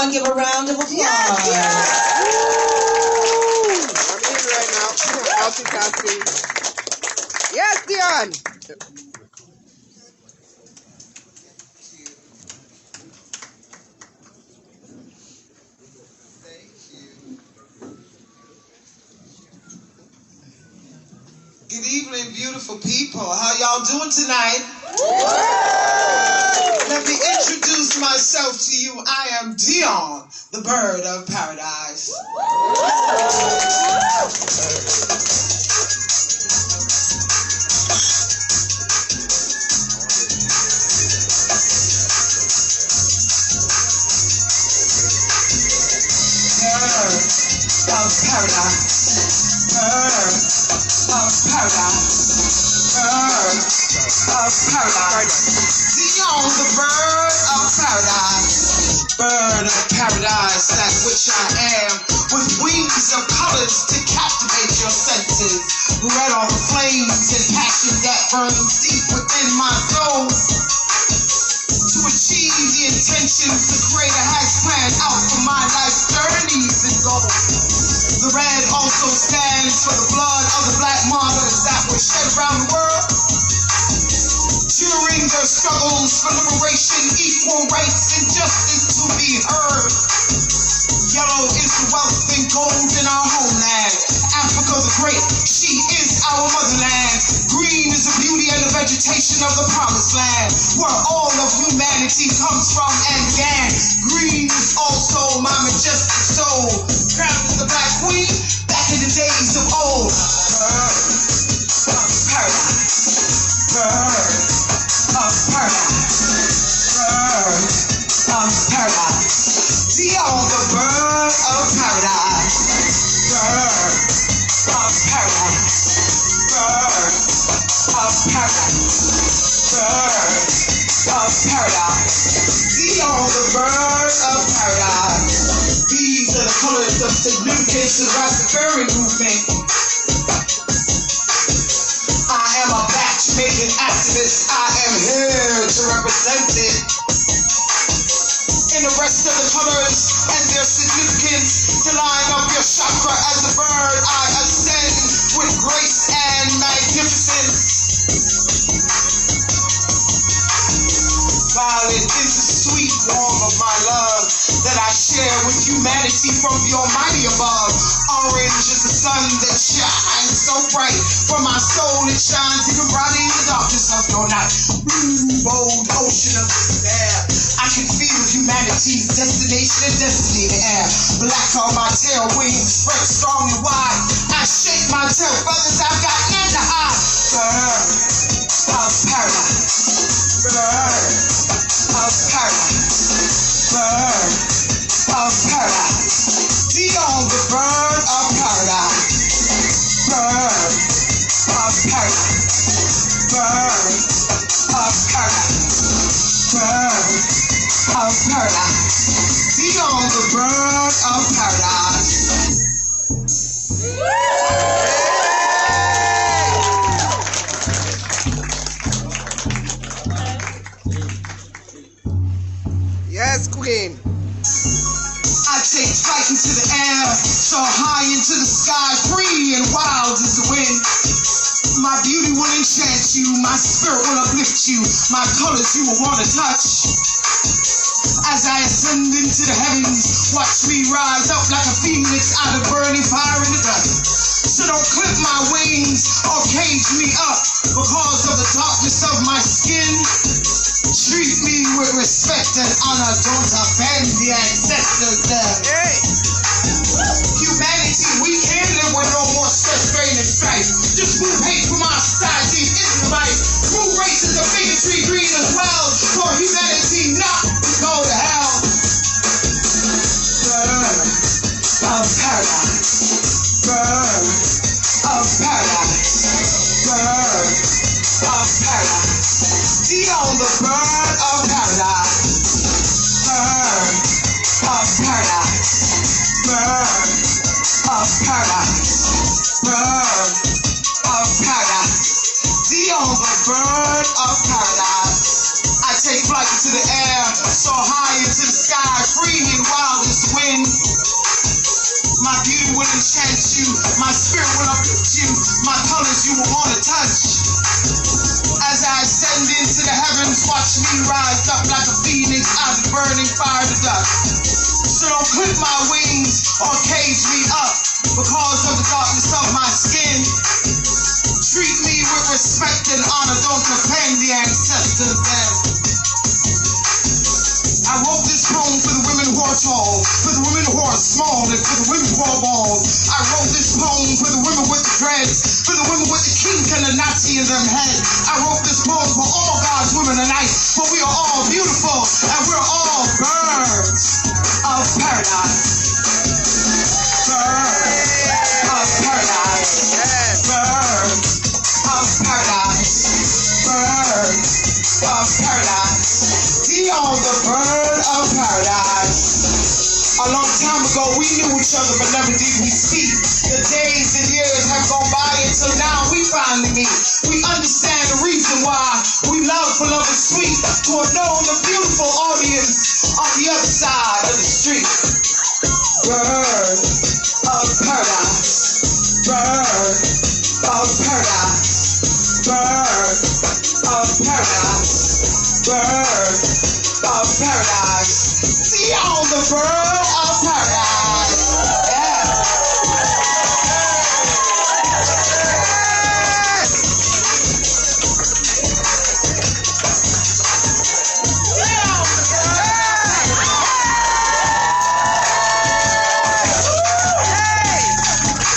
Everyone give a round of applause. Yes, yes. I'm in right now. Multitasking. Yes, Dion. Good evening, beautiful people. How y'all doing tonight? Let me introduce myself to you. I am Dionne, the bird of paradise. Bird of paradise. Bird of paradise. Bird of paradise. Dionne, the bird of paradise. Bird of paradise, that which I am, with wings of colors to captivate your senses. Red on flames and passion that burns deep within my soul. To achieve the intentions the Creator has planned out for my life's journeys and goals. The red also stands for the blood of the black martyrs that were shed around the world during their struggles for liberation, equal rights, and justice to be heard. Yellow is the wealth and gold in our homeland. Africa the Great, she is our motherland. Green is the beauty and the vegetation of the promised land, where all of humanity comes from and began. Green is also my majestic soul, crowned as the Black Queen back in the days of old. Bird of paradise. Bird of paradise. Bird of paradise. Dionne, the bird of paradise. Bird of paradise. Bird of paradise. Bird of paradise. Dionne, the bird of paradise. These are the colors of significance of the Rastafarian movement. I am a matchmaking activist. I am here to represent it. In the rest of the colors and their significance, to line up your chakra as a bird, I ascend with grace and magnificence. Violet is the sweet warmth of my love that I share with humanity from the Almighty above. Orange is the sun that shines so bright. For my soul it shines even brighter in the darkness of your night. Blue, bold ocean of despair, I can feel humanity's destination and destiny in the air. Black on my tail wings, spread strong and wide. I shake my tail feathers, I've got none to hide. Bird of paradise. Bird of paradise. Bird of paradise. Dionne, the bird of paradise. Bird of paradise. Bird of paradise. Bird of paradise. Dionne, the bird of paradise. Yes, Queen. I take flight into the air, so high into the sky, free and wild as the wind. My beauty will enchant you, my spirit will uplift you, my colors you will want to touch. As I ascend into the heavens, watch me rise up like a phoenix out of burning fire in the dust. So don't clip my wings or cage me up because of the darkness of my skin. Treat me with respect and honor, don't offend the ancestors there. Hey. Humanity, we can't live with no more stress, strain, and strife. Just move hate from our society into life. Move racism, bigotry, greed as well, for humanity not to go to hell. Bird of paradise. Bird of paradise. Bird of paradise. Dionne, the bird of paradise. Bird of paradise. Bird of paradise. Bird of paradise. Dionne, the bird of paradise. I take flight into the enchant you. My spirit will uplift you. My colors you will want to touch. As I ascend into the heavens, watch me rise up like a phoenix out of burning fire to dust. So don't clip my wings or cage me up because of the darkness of my skin. Treat me with respect and honor, don't offend the ancestors then. I wrote this poem for the women who are tall, for the women who are small, and for the women who are bald. I wrote this poem for the women with the dreads, for the women with the kink and the Nazi in their head. I wrote this poem for all God's women tonight, for we are all beautiful, and we're all birds of paradise. Birds of paradise. Birds of paradise. Birds of paradise. DIONNE, the bird of paradise. A long time ago, we knew each other, but never did we speak. The days and years have gone by until now we finally meet. We understand the reason why we love for love is sweet. To have known the beautiful audience on the other side of the street. Bird of paradise. Bird of paradise. Bird of paradise. Bird of paradise. DIONNE, the bird of paradise.